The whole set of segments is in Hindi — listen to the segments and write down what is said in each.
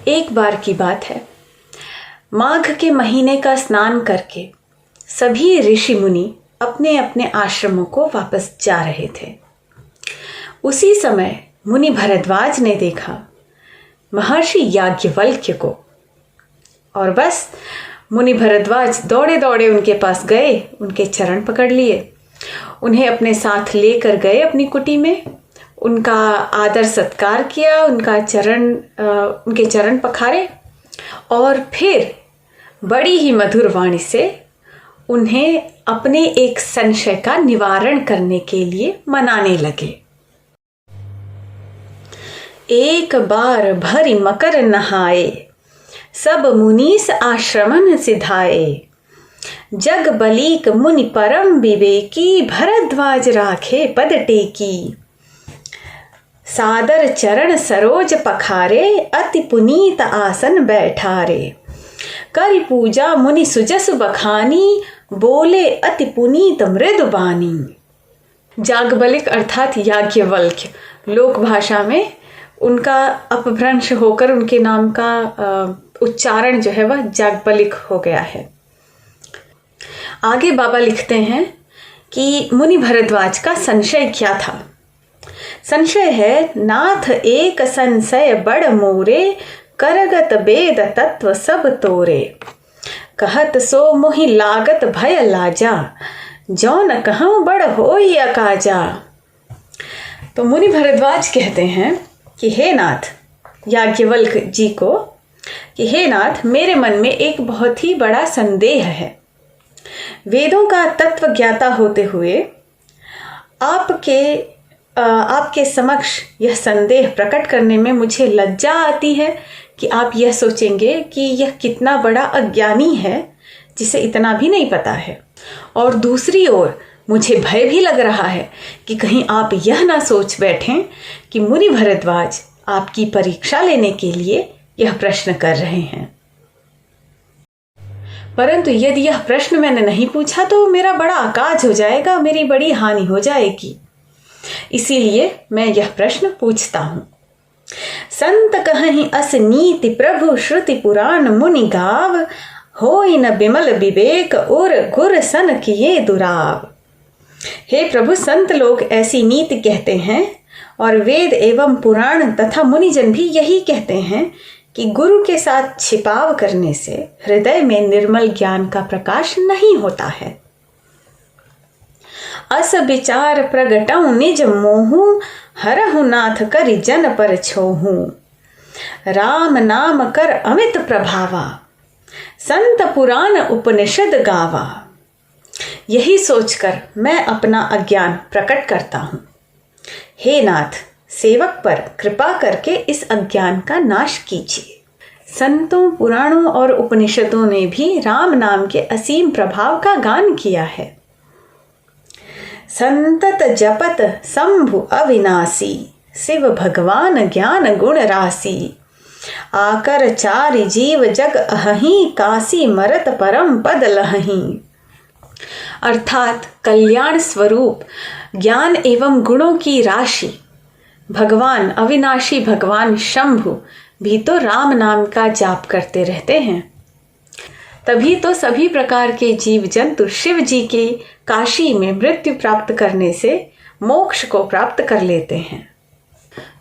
एक बार की बात है, माघ के महीने का स्नान करके सभी ऋषि मुनि अपने अपने आश्रमों को वापस जा रहे थे। उसी समय मुनि भरद्वाज ने देखा महर्षि याज्ञवल्क्य को, और बस मुनि भरद्वाज दौड़े दौड़े उनके पास गए, उनके चरण पकड़ लिए, उन्हें अपने साथ लेकर गए अपनी कुटी में, उनका आदर सत्कार किया, उनके चरण पखारे और फिर बड़ी ही मधुर वाणी से उन्हें अपने एक संशय का निवारण करने के लिए मनाने लगे। एक बार भरी मकर नहाए, सब मुनीस आश्रमन सिधाए, जग बलीक मुनि परम विवेकी, भरद्वाज राखे पद टेकी, सादर चरण सरोज पखारे, अति पुनीत आसन बैठारे, करि पूजा मुनि सुजस बखानी, बोले अति पुनीत मृदु बानी। जागबलिक अर्थात याज्ञवल्क्य, लोक भाषा में उनका अपभ्रंश होकर उनके नाम का उच्चारण जो है वह जागबलिक हो गया है। आगे बाबा लिखते हैं कि मुनि भरद्वाज का संशय क्या था। संशय है, नाथ एक संशय बड़ मोरे, करगत वेद तत्व सब तोरे, कहत सो मोहि लागत भय लाजा, जौन कहूँ बड़ होई अकाजा। तो मुनि भरद्वाज कहते हैं कि हे नाथ, याज्ञवल्क्य जी को, कि हे नाथ, मेरे मन में एक बहुत ही बड़ा संदेह है। वेदों का तत्व ज्ञाता होते हुए आपके समक्ष यह संदेह प्रकट करने में मुझे लज्जा आती है कि आप यह सोचेंगे कि यह कितना बड़ा अज्ञानी है जिसे इतना भी नहीं पता है। और दूसरी ओर मुझे भय भी लग रहा है कि कहीं आप यह ना सोच बैठें कि मुनि भरद्वाज आपकी परीक्षा लेने के लिए यह प्रश्न कर रहे हैं। परंतु यदि यह प्रश्न मैंने नहीं पूछा तो मेरा बड़ा अकाज हो जाएगा, मेरी बड़ी हानि हो जाएगी। इसीलिए मैं यह प्रश्न पूछता हूं। संत कहीं अस नीति प्रभु श्रुति पुराण मुनि गाव, होई न बिमल विवेक और गुर सन किए दुराव। हे प्रभु, संत लोग ऐसी नीति कहते हैं और वेद एवं पुराण तथा मुनिजन भी यही कहते हैं कि गुरु के साथ छिपाव करने से हृदय में निर्मल ज्ञान का प्रकाश नहीं होता है। अस विचार प्रगटऊ निज मोहू, हरहु नाथ करि जन पर छोहू, राम नाम कर अमित प्रभावा, संत पुराण उपनिषद गावा। यही सोचकर मैं अपना अज्ञान प्रकट करता हूँ। हे नाथ, सेवक पर कृपा करके इस अज्ञान का नाश कीजिए। संतों, पुराणों और उपनिषदों ने भी राम नाम के असीम प्रभाव का गान किया है। संतत जपत शंभु अविनाशी, शिव भगवान ज्ञान गुण राशि, आकर चारि जीव जग अहहीं, काशी मरत परम पद लहहीं। अर्थात कल्याण स्वरूप ज्ञान एवं गुणों की राशि भगवान, अविनाशी भगवान शंभु भी तो राम नाम का जाप करते रहते हैं। तभी तो सभी प्रकार के जीव जंतु शिव जी के काशी में मृत्यु प्राप्त करने से मोक्ष को प्राप्त कर लेते हैं।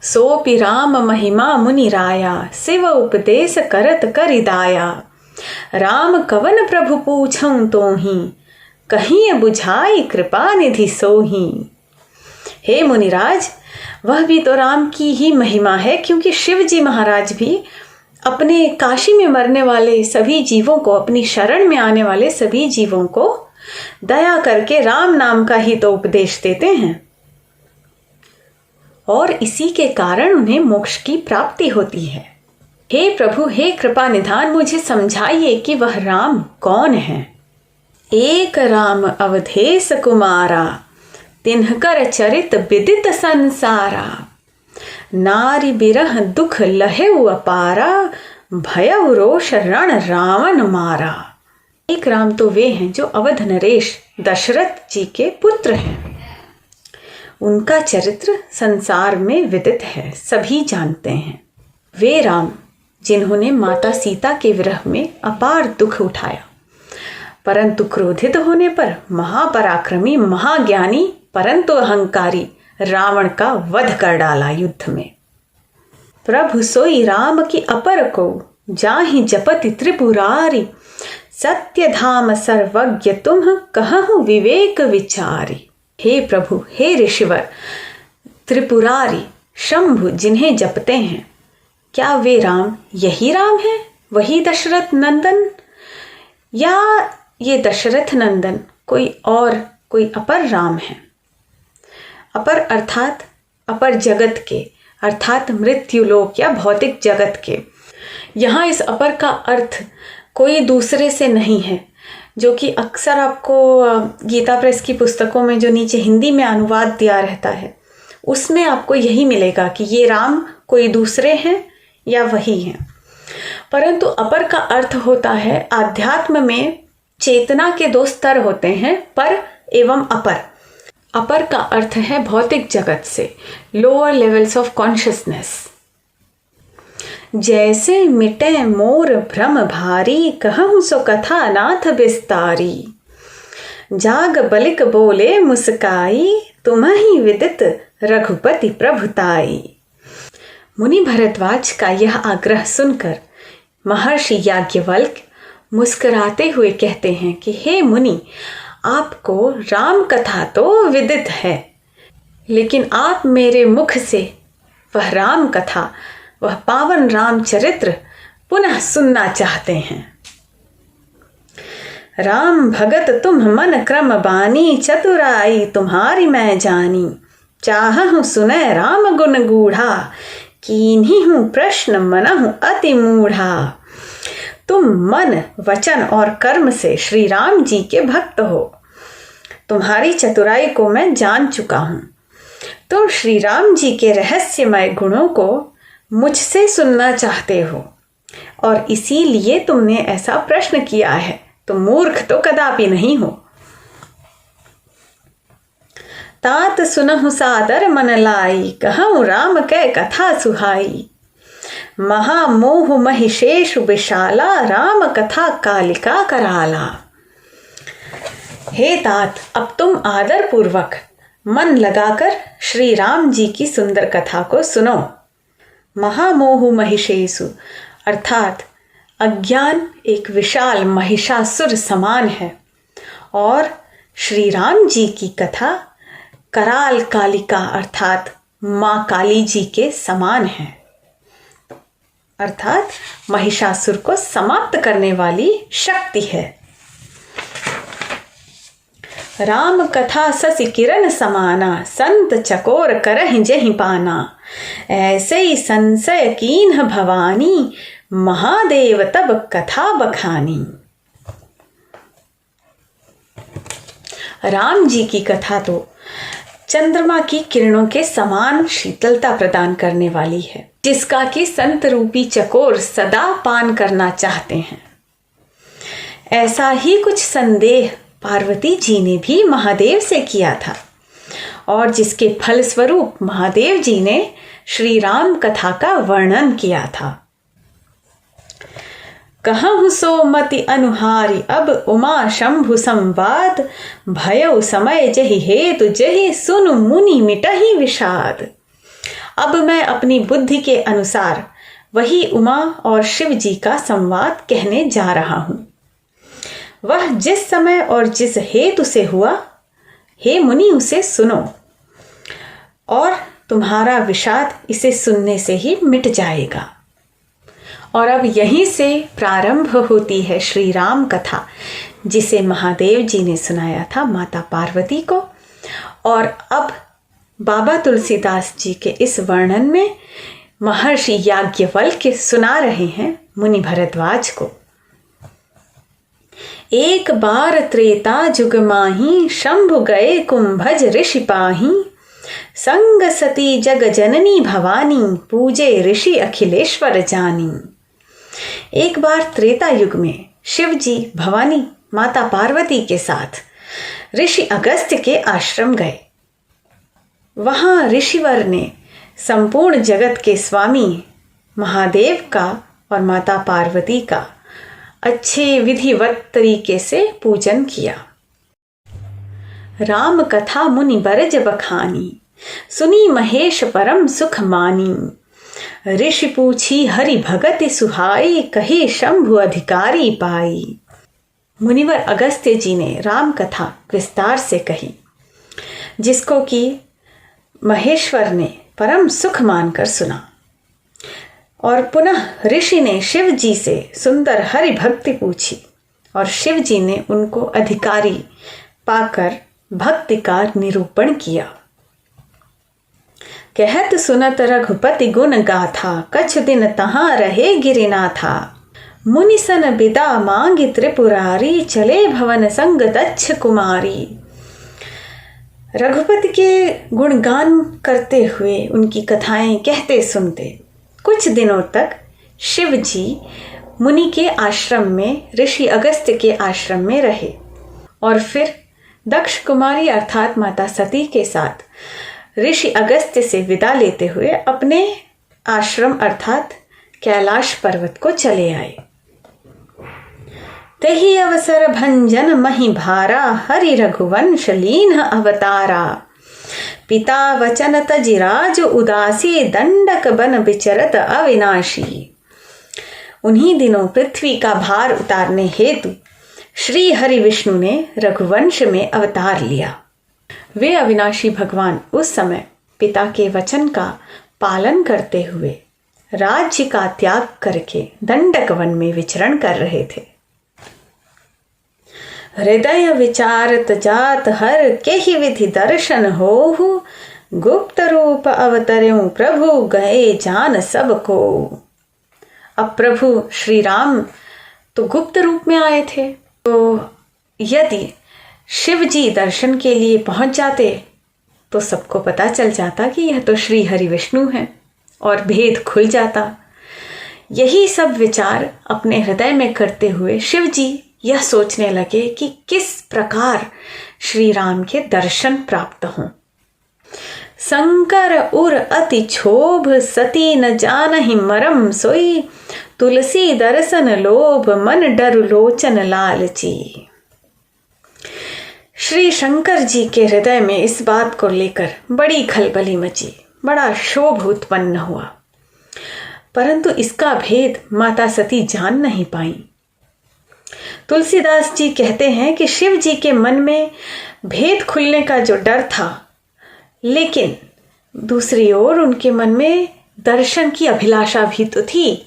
सोपि राम महिमा मुनि राया, शिव उपदेश करत करिदाया, राम कवन प्रभु पूछऊं तोहि, कहीं बुझाई कृपा निधि सोही। हे मुनिराज, वह भी तो राम की ही महिमा है, क्योंकि शिव जी महाराज भी अपने काशी में मरने वाले सभी जीवों को, अपनी शरण में आने वाले सभी जीवों को दया करके राम नाम का ही तो उपदेश देते हैं, और इसी के कारण उन्हें मोक्ष की प्राप्ति होती है। हे प्रभु, हे कृपा निधान, मुझे समझाइए कि वह राम कौन है। एक राम अवधेश कुमारा, तिन्हकर चरित विदित संसारा, नारी बिरह दुख लहेउ अपारा, भयउ रोष रण रावण मारा। एक राम तो वे हैं जो अवध नरेश दशरथ जी के पुत्र हैं। उनका चरित्र संसार में विदित है, सभी जानते हैं। वे राम जिन्होंने माता सीता के विरह में अपार दुख उठाया, परंतु क्रोधित होने पर महापराक्रमी महाज्ञानी परंतु अहंकारी रावण का वध कर डाला युद्ध में। प्रभु सोई राम की अपर को जाहि जपति त्रिपुरारी, सत्य धाम सर्वज्ञ तुम कहहु विवेक विचारी। हे प्रभु, हे ऋषिवर, त्रिपुरारी शंभु जिन्हें जपते हैं, क्या वे राम यही राम है, वही दशरथ नंदन, या ये दशरथ नंदन कोई अपर राम है? अपर अर्थात अपर जगत के, अर्थात मृत्युलोक या भौतिक जगत के। यहाँ इस अपर का अर्थ कोई दूसरे से नहीं है, जो कि अक्सर आपको गीता प्रेस की पुस्तकों में जो नीचे हिंदी में अनुवाद दिया रहता है उसमें आपको यही मिलेगा कि ये राम कोई दूसरे हैं या वही हैं। परंतु अपर का अर्थ होता है, आध्यात्म में चेतना के दो स्तर होते हैं, पर एवं अपर। अपर का अर्थ है भौतिक जगत से, लोअर लेवल्स ऑफ कॉन्शियसनेस। जैसे मिटे मोर भ्रम भारी, कहूँ सो कथा नाथ विस्तारी। जाग बलिक बोले मुस्काई, तुम्हि विदित रघुपति प्रभुताई। मुनि भरद्वाज का यह आग्रह सुनकर महर्षि याज्ञवल्क्य मुस्कुराते हुए कहते हैं कि हे मुनि, आपको राम कथा तो विदित है, लेकिन आप मेरे मुख से वह राम कथा, वह पावन रामचरित्र पुनः सुनना चाहते हैं। राम भगत तुम मन क्रम बानी, चतुराई तुम्हारी मैं जानी। चाहूं सुने राम गुण गूढ़ा, कीन्ही हूँ प्रश्न मनहु अति मूढ़ा। तुम मन वचन और कर्म से श्री राम जी के भक्त हो, तुम्हारी चतुराई को मैं जान चुका हूँ। तुम श्री राम जी के रहस्यमय गुणों को मुझसे सुनना चाहते हो और इसीलिए तुमने ऐसा प्रश्न किया है। तुम मूर्ख तो कदापि नहीं हो। तात सुनहु सादर मन लाई, कहूँ राम कै कथा सुहाई। महामोह महिषेषु विशाला, राम कथा कालिका कराला। हे तात, अब तुम आदर पूर्वक मन लगाकर श्री राम जी की सुंदर कथा को सुनो। महामोह महिषेषु अर्थात अज्ञान एक विशाल महिषासुर समान है और श्री राम जी की कथा कराल कालिका अर्थात माँ काली जी के समान है, अर्थात महिषासुर को समाप्त करने वाली शक्ति है। राम कथा ससि किरण समाना, संत चकोर करहि जहि पाना। ऐसे ही संशय कीन्ह भवानी, महादेव तब कथा बखानी। राम जी की कथा तो चंद्रमा की किरणों के समान शीतलता प्रदान करने वाली है, जिसका कि संत रूपी चकोर सदा पान करना चाहते हैं। ऐसा ही कुछ संदेह पार्वती जी ने भी महादेव से किया था और जिसके फलस्वरूप महादेव जी ने श्री राम कथा का वर्णन किया था। कहूँ सो मति अनुहारी, अब उमा शंभु संवाद। भयो समय जहि हेतु, जहि सुनु मुनि मिटहि विषाद। अब मैं अपनी बुद्धि के अनुसार वही उमा और शिव जी का संवाद कहने जा रहा हूँ। वह जिस समय और जिस हेतु से हुआ, हे मुनि उसे सुनो और तुम्हारा विषाद इसे सुनने से ही मिट जाएगा। और अब यहीं से प्रारंभ होती है श्री राम कथा, जिसे महादेव जी ने सुनाया था माता पार्वती को। और अब बाबा तुलसीदास जी के इस वर्णन में महर्षि याज्ञवल्क्य सुना रहे हैं मुनि भरद्वाज को। एक बार त्रेता जुग माही, शंभु गए कुंभज ऋषि पाही। संग सती जग जननी भवानी, पूजे ऋषि अखिलेश्वर जानी। एक बार त्रेता युग में शिव जी भवानी माता पार्वती के साथ ऋषि अगस्त्य के आश्रम गए। वहां ऋषिवर ने संपूर्ण जगत के स्वामी महादेव का और माता पार्वती का अच्छे विधिवत तरीके से पूजन किया। राम कथा मुनि बरज बखानी, सुनी महेश परम सुख मानी। ऋषि पूछी हरि भगति सुहाई, कही शंभु अधिकारी पाई। मुनिवर अगस्त्य जी ने राम कथा विस्तार से कही, जिसको कि महेश्वर ने परम सुख मानकर सुना। और पुनः ऋषि ने शिव जी से सुंदर हरि भक्ति पूछी और शिव जी ने उनको अधिकारी पाकर भक्ति का निरूपण किया। कहत सुनत रघुपति गुण गाथा, कछ दिन तहां रहे गिरिनाथा। मुनि सन बिदा मांगी त्रिपुरारी, चले भवन संग दक्ष कुमारी। रघुपति के गुणगान करते हुए उनकी कथाएं कहते सुनते कुछ दिनों तक शिव जी मुनि के आश्रम में, ऋषि अगस्त्य के आश्रम में रहे और फिर दक्ष कुमारी अर्थात माता सती के साथ ऋषि अगस्त्य से विदा लेते हुए अपने आश्रम अर्थात कैलाश पर्वत को चले आए। तेहि अवसर भंजन मही भारा, हरि रघुवंश लीन अवतारा। पिता वचन तजिराज उदासी, दंडक बन विचरत अविनाशी। उन्हीं दिनों पृथ्वी का भार उतारने हेतु श्री हरि विष्णु ने रघुवंश में अवतार लिया। वे अविनाशी भगवान उस समय पिता के वचन का पालन करते हुए राज्य का त्याग करके दंडक वन में विचरण कर रहे थे। हृदय विचारत जात हर, केहि विधि दर्शन होहु। गुप्त रूप अवतर्यों प्रभु, गए जान सबको। अब प्रभु श्री राम तो गुप्त रूप में आए थे, तो यदि शिव जी दर्शन के लिए पहुंच जाते तो सबको पता चल जाता कि यह तो श्री हरि विष्णु हैं और भेद खुल जाता। यही सब विचार अपने हृदय में करते हुए शिव जी यह सोचने लगे कि किस प्रकार श्री राम के दर्शन प्राप्त हों। शंकर उर अति क्षोभ, सती न जानहि मरम सोई। तुलसी दर्शन लोभ, मन डरु लोचन लालची। श्री शंकर जी के हृदय में इस बात को लेकर बड़ी खलबली मची, बड़ा क्षोभ उत्पन्न हुआ, परंतु इसका भेद माता सती जान नहीं पाई। तुलसीदास जी कहते हैं कि शिव जी के मन में भेद खुलने का जो डर था, लेकिन दूसरी ओर उनके मन में दर्शन की अभिलाषा भी तो थी।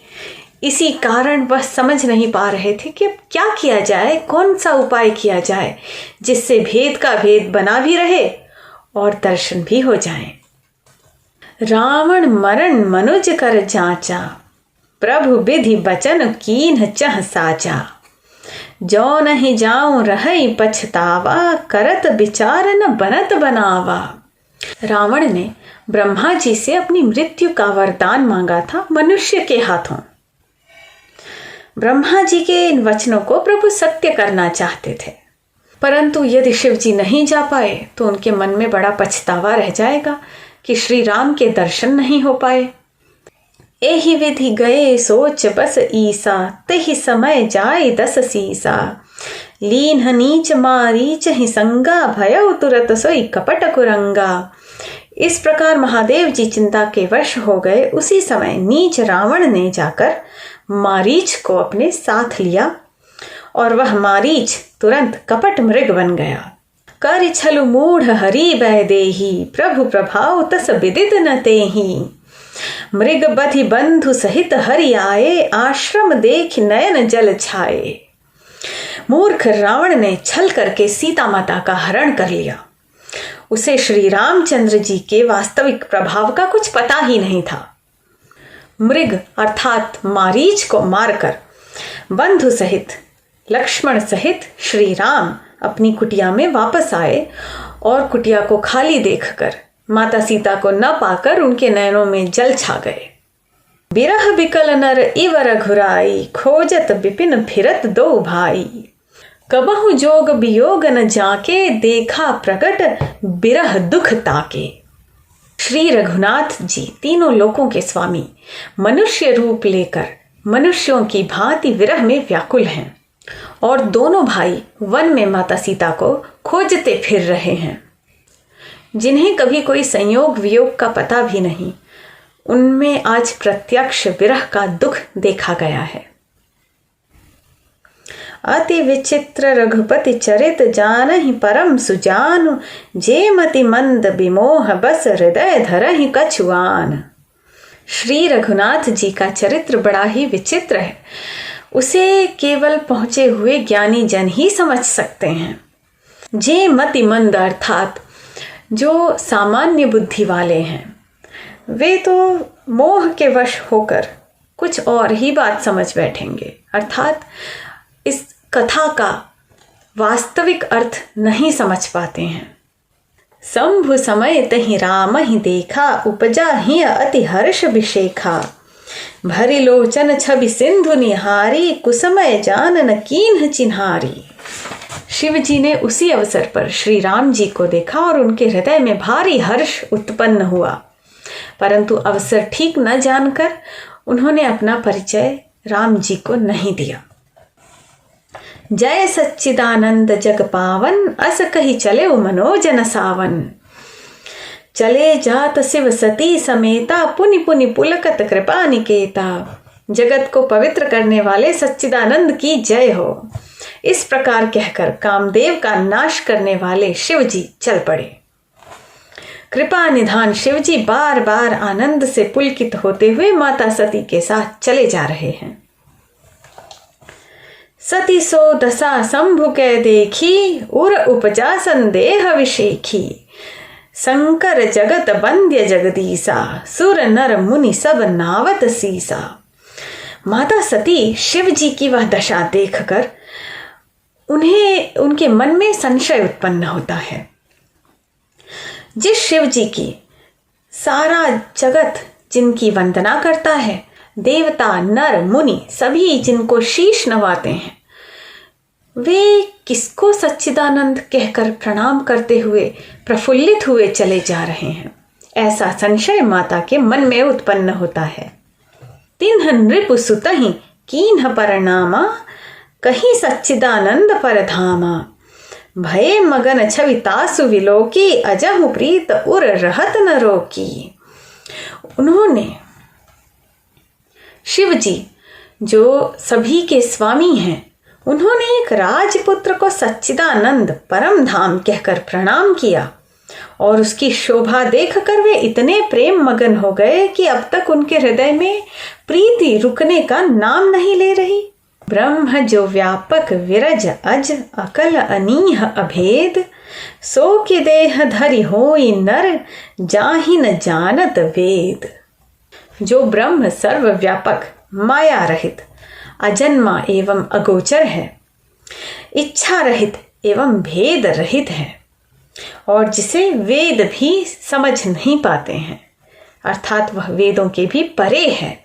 इसी कारण वह समझ नहीं पा रहे थे कि क्या किया जाए, कौन सा उपाय किया जाए जिससे भेद का भेद बना भी रहे और दर्शन भी हो जाए। रावण मरण मनुज कर जांचा, प्रभु विधि बचन कीन्ह चह साचा। जो नहीं जाऊं रहई पछतावा, करत विचार न बनत बनावा। रावण ने ब्रह्मा जी से अपनी मृत्यु का वरदान मांगा था मनुष्य के हाथों। ब्रह्मा जी के इन वचनों को प्रभु सत्य करना चाहते थे, परंतु यदि शिव जी नहीं जा पाए तो उनके मन में बड़ा पछतावा रह जाएगा कि श्री राम के दर्शन नहीं हो पाए। एहि विधि गए सोच बस ईसा, तेहि समय जाय दस सीसा। लीन नीच मारीच ही संगा, भयउ तुरत सोई कपट कुरंगा। इस प्रकार महादेव जी चिंता के वश हो गए। उसी समय नीच रावण ने जाकर मारीच को अपने साथ लिया और वह मारीच तुरंत कपट मृग बन गया। कर छलु मूढ़ हरि बह देही, प्रभु प्रभाव तस विदित न तेहि। मृग बधि बंधु सहित हरि आए, आश्रम देख नयन जल छाए। मूर्ख रावण ने छल करके सीता माता का हरण कर लिया। उसे श्री रामचंद्र जी के वास्तविक प्रभाव का कुछ पता ही नहीं था। मृग अर्थात मारीच को मारकर बंधु सहित, लक्ष्मण सहित श्री राम अपनी कुटिया में वापस आए और कुटिया को खाली देखकर माता सीता को न पाकर उनके नयनों में जल छा गए। बिरह बिकल नर इव रघुराई, खोजत बिपिन फिरत दो भाई। कबहु जोग वियोग न जाके, देखा प्रकट बिरह दुख ताके। श्री रघुनाथ जी तीनों लोकों के स्वामी मनुष्य रूप लेकर मनुष्यों की भांति विरह में व्याकुल हैं और दोनों भाई वन में माता सीता को खोजते फिर रहे हैं। जिन्हें कभी कोई संयोग वियोग का पता भी नहीं, उनमें आज प्रत्यक्ष विरह का दुख देखा गया है। अति विचित्र रघुपति चरित जानहि परम सुजानु, जे मति मंद विमोह बस हृदय धरहि कछुआन। श्री रघुनाथ जी का चरित्र बड़ा ही विचित्र है। उसे केवल पहुंचे हुए ज्ञानी जन ही समझ सकते हैं। जे मति मंद अर्थात जो सामान्य बुद्धि वाले हैं, वे तो मोह के वश होकर कुछ और ही बात समझ बैठेंगे, अर्थात इस कथा का वास्तविक अर्थ नहीं समझ पाते हैं। शंभु समय तहि राम ही देखा, उपजा ही अति हर्ष विशेखा। भरी लोचन छवि सिंधु निहारी, कुसमय जानन कीन्ह चिन्हारी। शिव जी ने उसी अवसर पर श्री राम जी को देखा और उनके हृदय में भारी हर्ष उत्पन्न हुआ, परंतु अवसर ठीक न जानकर उन्होंने अपना परिचय राम जी को नहीं दिया। जय सच्चिदानंद जग पावन, अस कही चले मनोजन सावन। चले जात शिव सती समेता, पुनि पुनि पुलकत कृपा निकेता। जगत को पवित्र करने वाले सच्चिदानंद की जय हो। इस प्रकार कहकर कामदेव का नाश करने वाले शिव जी चल पड़े। कृपा निधान शिव जी बार बार आनंद से पुलकित होते हुए माता सती के साथ चले जा रहे हैं। सती सो दशा शंभु कै देखी, उर उपजा संदेह विशेखी। शंकर जगत बंद्य जगदीसा, सुर नर मुनि सब नावत सीसा। माता सती शिव जी की वह दशा देखकर उन्हें उनके मन में संशय उत्पन्न होता है। जिस शिव जी की सारा जगत जिनकी वंदना करता है, देवता नर मुनि सभी जिनको शीश नवाते हैं, वे किसको सच्चिदानंद कहकर प्रणाम करते हुए प्रफुल्लित हुए चले जा रहे हैं, ऐसा संशय माता के मन में उत्पन्न होता है। तिन्ह नृप सुतहि कीन्ह परनामा, कहीं सच्चिदानंद परधामा। भय मगन छवि तासु विलोकी, अजहु प्रीत उर रहत न रोकी। उन्होंने शिव जी जो सभी के स्वामी हैं, उन्होंने एक राजपुत्र को सच्चिदानंद परम धाम कहकर प्रणाम किया और उसकी शोभा देखकर वे इतने प्रेम मगन हो गए कि अब तक उनके हृदय में प्रीति रुकने का नाम नहीं ले रही। ब्रह्म जो व्यापक विरज अज अकल अनीह अभेद, सो के देह धरि होई नर जाहि न जानत वेद। जो ब्रह्म सर्वव्यापक माया रहित अजन्मा एवं अगोचर है, इच्छा रहित एवं भेद रहित है और जिसे वेद भी समझ नहीं पाते हैं, अर्थात वह वेदों के भी परे है,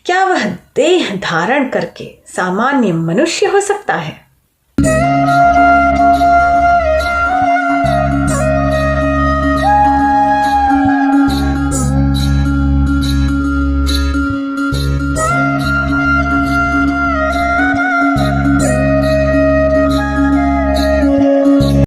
क्या वह देह धारण करके सामान्य मनुष्य हो सकता है?